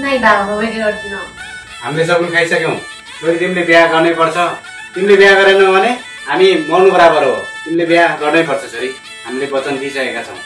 नै बाबा मैले गर्दिन। हामीले सबै खाइसक्यौँ। छोरी तिमीले बिहा गर्नै पर्छ। तिमीले बिहा गरेनौ भने हामी मर्नु बराबर हो। तिमीले बिहा गर्नै पर्छ छोरी। हामीले वचन दिइसकेका छौँ।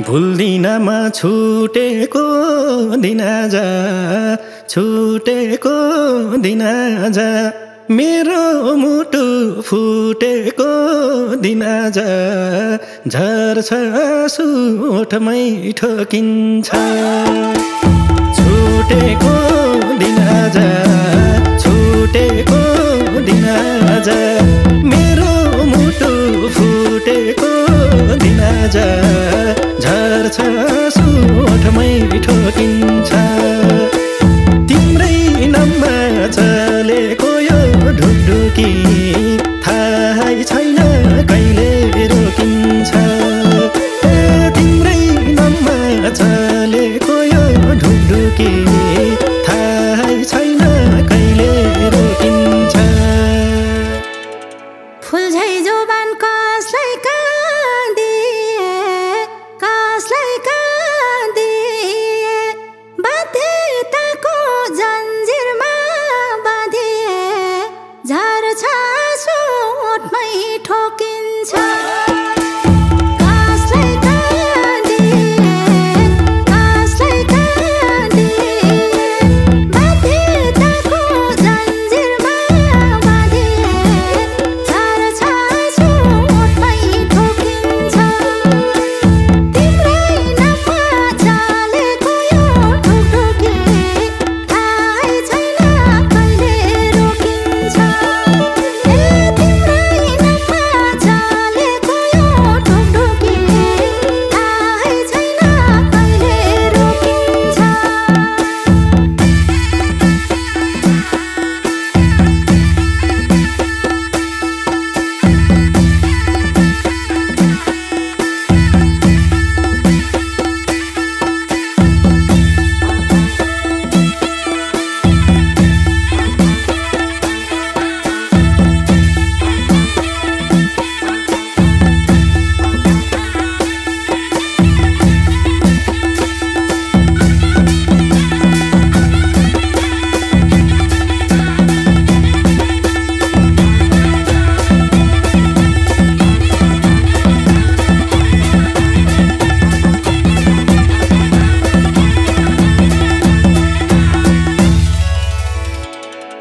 भुल्दिनमा छुटेको दिन आज, छुटेको दिन आज, मेरो मुटु फुटेको दिन आज, झर्छ आँसु ओठमै ठोकिन्छ। छुटेको दिन आज, छुटेको दिन आज, मेरो मुटु फुटेको दिन आज, झर्छ आँसु ओठमै ठोकिन्छ। तिम्रै नाममा चलेको यो ढुकढुकी थाहै छैन कहिले रोकिन्छ। तिम्रै नाममा चलेको यो ढुकढुकी थाहै छैन कहिले रोकिन्छ। फुल झै जोबान कसलाई काँदिए, कसलाई काँदिए, बाध्यताको जन्जिरमा बाँधिए, झर्छ आँसु ओठमै ठोकिन्छ। कसलाई काँदिए, कसलाई काँदिए, बाध्यताको जन्जिरमा बाँधिए, झर्छ आँसु ओठमै ठोकिन्छ। तिम्रै नाममा चलेको यो ढुकढुकी थाहै छैन कहिले रोकिन्छ। तिम्रै नाममा चलेको यो ढुकढुकी थाहै छैन कहिले रोकिन्छ।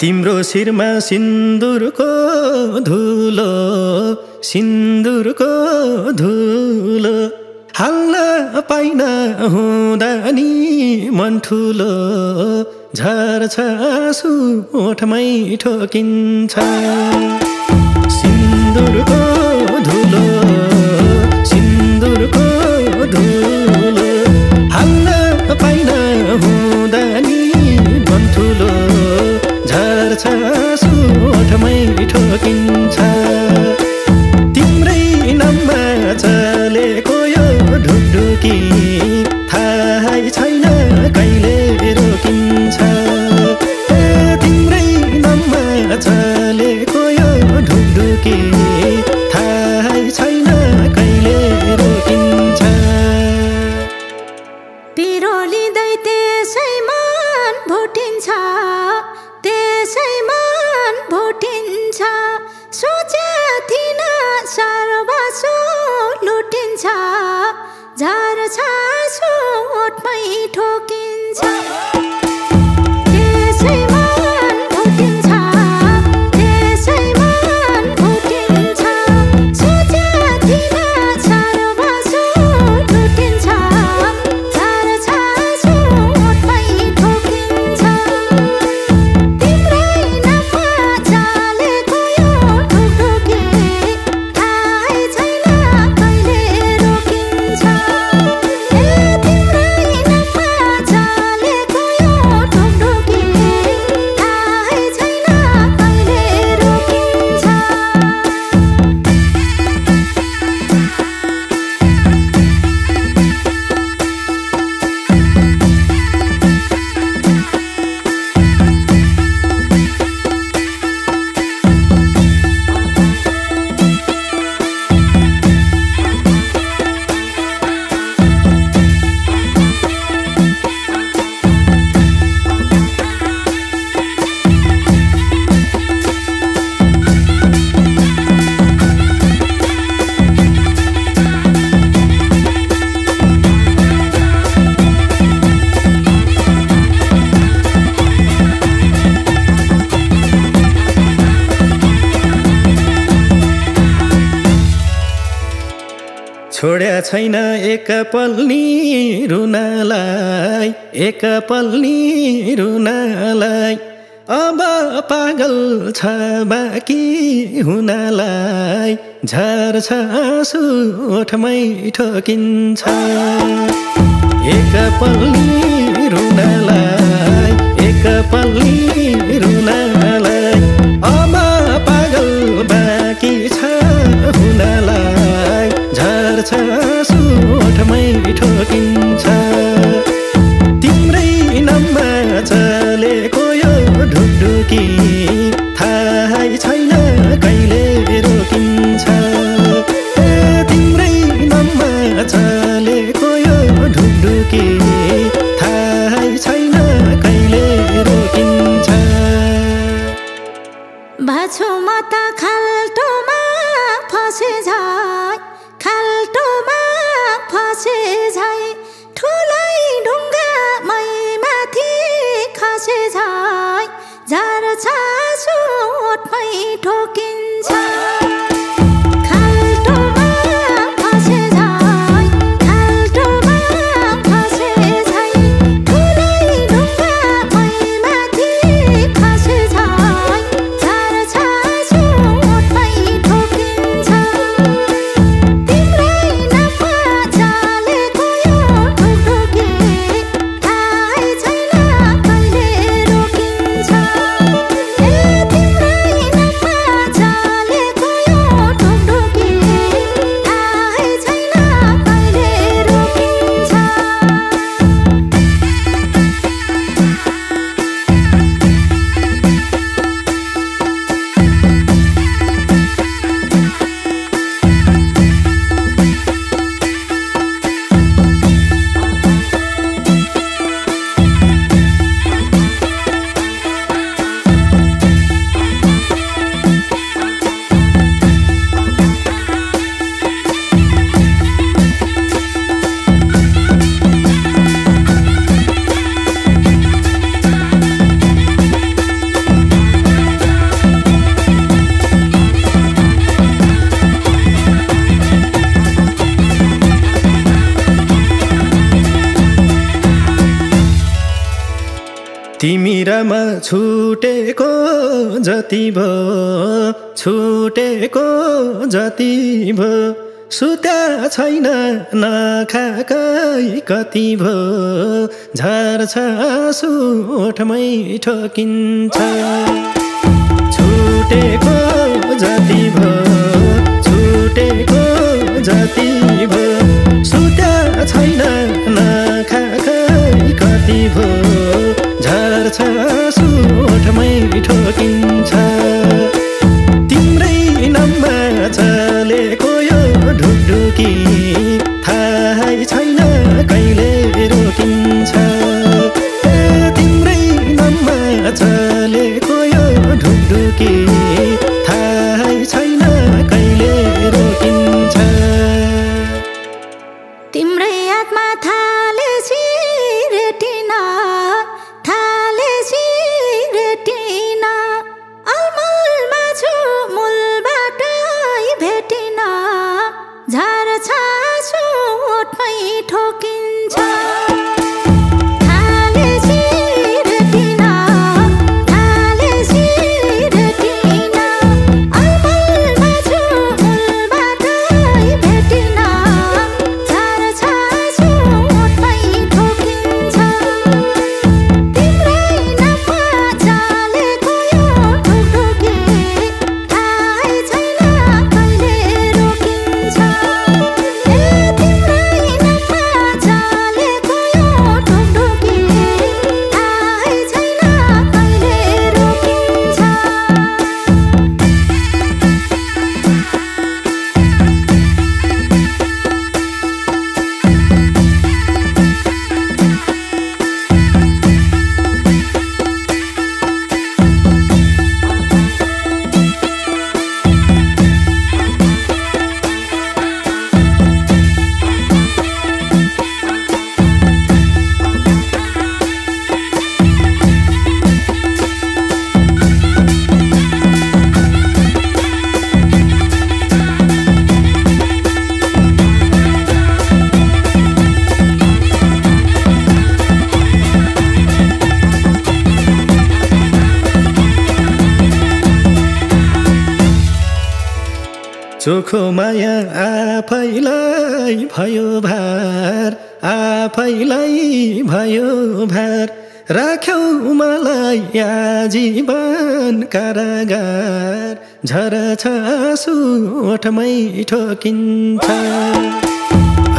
तिम्रो शिरमा सिन्दुरको धुलो, सिन्दुरको धुलो, हाल्न पाइन हुँदा नि मन ठुलो, झर्छ आँसु ओठमै ठोकिन्छ। सिन्दुरको धुलो, सिन्दुरको धुलो, हाल्न पाइन हुँदा नि मन ठुलो, झर्छ आँसु ओठमै ठोकिन्छ। तिम्रै नाममा चलेको यो ढुकढुकी थाहै छैन कहिले रोकिन्छ। तिम्रै नाममा चलेको यो ढुकढुकी थाहै छैन कहिले रोकिन्छ। पिरो लिँदै त्यसै मन भुटिन्छ, त्यसै मन भुटिन्छ। सोचे थिइन सर्वस्व लुटिन्छ, झर्छ आँसु ओठमै ठोकिन्छ। त्यसै छोड्या छैन एक पल नि रुनलाई एक पल नि रुनलाई अब पागल छ बाँकी हुनलाई झर्छ आँसु ओठमै ठोकिन्छ एक पल नि रुनलाई एक पल नि रुनलाई अब पागल बाँकी छ हुनलाई झर्छ आँसु ओठमै ठोकिन्छ तिम्रै नाममा चलेको यो ढुकढुकी थाहै छैन कहिले रोकिन्छ तिम्रै नाममा चलेको यो ढुकढुकी थाहै छैन कहिले रोकिन्छ बाछोमा त खाल्टोमा फसे झै खाल्टोमा फसे झै ठुलै ढुङ्गा मै माथि खसे झै झर्छ आँसु ओठमै ठोकिन्छ खाल्टोमा फसे झै खाल्टोमा फसे झै ठुलै ढुङ्गा मै माथि खसे झै झर्छ आँसु ओठमै ठोकिन्छ तिम्रै नाममा चलेको यो ढुकढुकी थाहै छैन कहिले रोकिन्छ तिम्रै नाममा चलेको यो ढुकढुकी थाहै छैन कहिले रोकिन्छ तिमी र म छुटेको जति भो छुटेको जति भो सुत्या छैन नखाकै कति भो झर्छ आँसु ओठमै ठोकिन्छ छुटेको जति भो छुटेको जति भो सुत्या छैन नखाकै कति भो झर्छ आँसु ओठमै ठोकिन्छ तिम्रै नाममा चलेको यो ढुकढुकी थाहै छैन कहिले रोकिन्छ तिम्रै नाममा चलेको यो ढुकढुकी थाहै छैन चोखो माया आफैलाई भयो भार आफैलाई भयो भार राख्यौ मलाई आजीवन कारागार झर्छ आँसु ओठमै ठोकिन्छ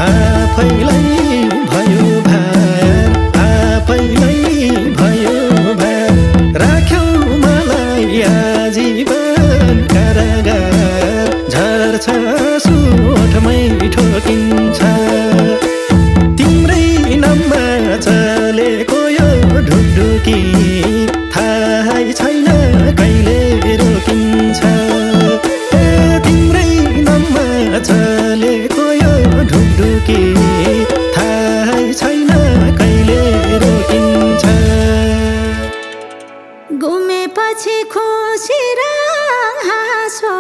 आफैलाई भयो भार आफैलाई भयो भार राख्यौ मलाई आजीवन कारागार झर्छ आँसु ओठमै ठोकिन्छ तिम्रै नाममा चलेको यो ढुकढुकी थाहै छैन कहिले रोकिन्छ तिम्रै नाममा चलेको यो ढुकढुकी थाहै छैन कहिले रोकिन्छ गुमेपछि खुसी र हाँसो